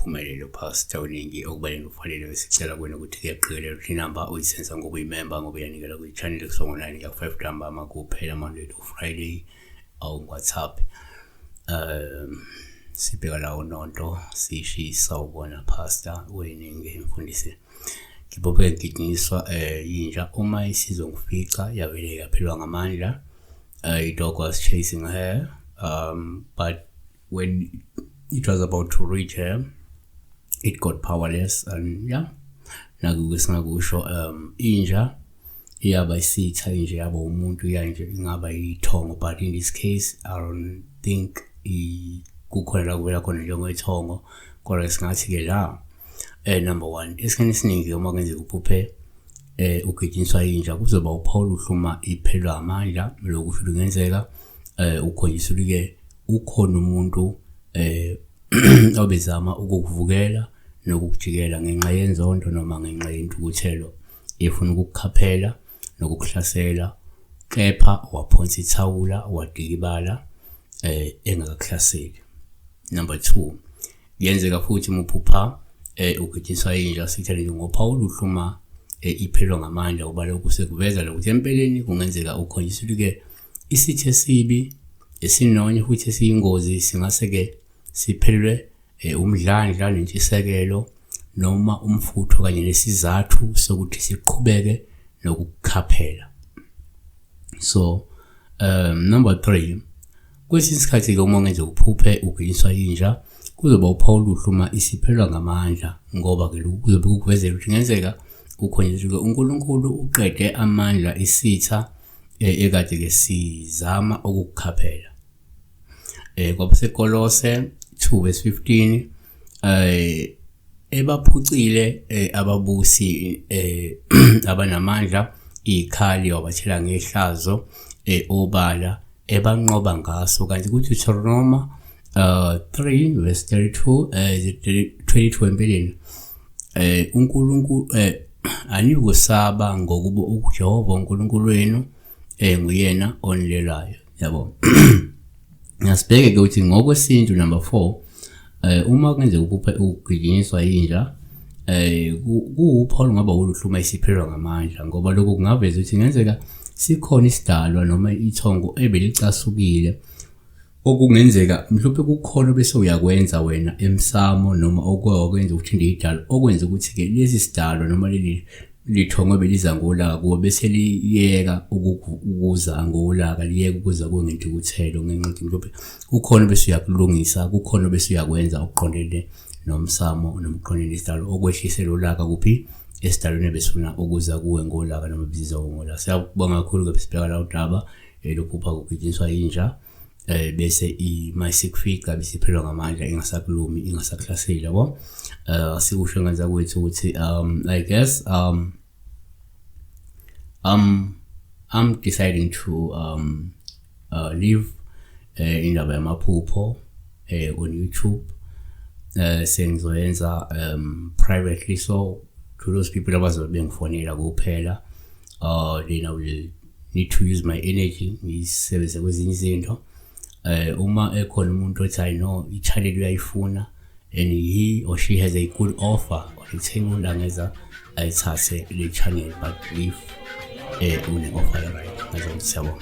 impumelelo Pastor Uningi okubaleni ufanele sicela kuwena ukuthi kuyaqikelelwa ukuthi inamba uyisenza ngoba uyimember ngoba uyanikela kwi-channel kusongonani ya 5 ntambama kuphela Monday to Friday au WhatsApp. Sibheka lawo nonto sishisa ubona Pastor Uningi mfundisi kibophe ngiginyiswa yinja uma isizongifica yavele yaphelwa ngamandla. Dog was chasing her, but when it was about to reach her, it got powerless, and yeah, nakusho inja iyaba isitha inje yaba umuntu yanje ingaba ithongo, but in this case I don't think kukhona la kuvela khona njengethongo kodwa singathi ke la number 1 esikhathini esiningi uma kwenzeka uphuphe ugijinyiswa inja kuzoba uPaul uhluma iphelwa amandla lokusho kungenzeka ukhonyisa ke ukhona umuntu obezama ukukuvukela nokukujikela ngenxa yenzondo noma ngenxa yentukuthelo efuna ukukukhaphela nokukuhlasela, kepha waphonsa ithawula wadikibala engakakuhlaseli. Number 2 yenzeka futhi umuphupha ugijinyiswa inja sithele ngoPaul uhluma iphelwa ngamandla ubale ukusekuveza lokuthi empeleni kungenzeka ukhonyisa ke isithe sibi esinonye futhi esiyingozi singase ke siphelwe umdlandla nentshisekelo noma umfutho kanye nesizathu sokuthi siqhubeke nokukhaphela. So number 3 kwesinye isikhathi ke uma ngenze uphuphe ugijinyiswa inja kuzoba uPaul uhluma isiphelwa ngamandla ngoba ke kuzobe kukuvezela ukuthi ngenzeka ukhonyisa ke uNkulunkulu uqede amandla isitha ekade ke sizama ukukhaphela. Kwaba seKolose 2:15 ebaphucile ababusi abanamandla ikhali wabathela ngehlazo obala ebanqoba ngaso, kanti kuthi Deuteronomy 3:32 empeleni uNkulunkulu anikusaba ngokuba uJehova uNkulunkulu wenu nguyena onilelayo, yabo. Ngasibheke ke ukuthi ngokwesintu number 4 uma kwenzeka uphuphe ugijinyiswa inja kuPaul ngaba uluhluma isiphelwa ngamandla ngoba lokho kungaveza ukuthi ngenzeka sikhona isidalwa noma ithongo ebelicasukile okungenzeka mhlawumbe kukhona bese uyakwenza wena emsamo noma okwakwenza ukuthi ndiyidala okwenza ukuthi ke lezi sidalwa noma lithongo beliza ngolaka kuba bese liyeka ukuza ngolaka liyeka ukuza kungentukuthelo ngenxa mhlawumbe kukhona bese uyakulungisa kukhona bese uyakwenza okuqondene nomsamo nomqondene isidalwa okwehlisela olaka kuphi esidalweni besifuna ukuza kuwe ngolaka noma biziza ngolaka. Siyabonga kakhulu ke besibheka la udaba lokuphupha kugijinyiswa inja bese imayisikufika besiphelwa ngamandla ingasakulumi ingasakuhlaseli, yabo. Sikusho ngenza kwethu ukuthi I guess I'm deciding to live indaba yamaphupho on YouTube. Sengizoyenza privately, so to those people abazobe bengifonela kuphela then I will need to use my energy ngisebenzise kwezinye izinto. Uma ekhona umuntu othi I know i-channel uyayifuna and he or she has a good offer or a table angeza ayithathe le channel, but if une offer right ngizomsiyabona.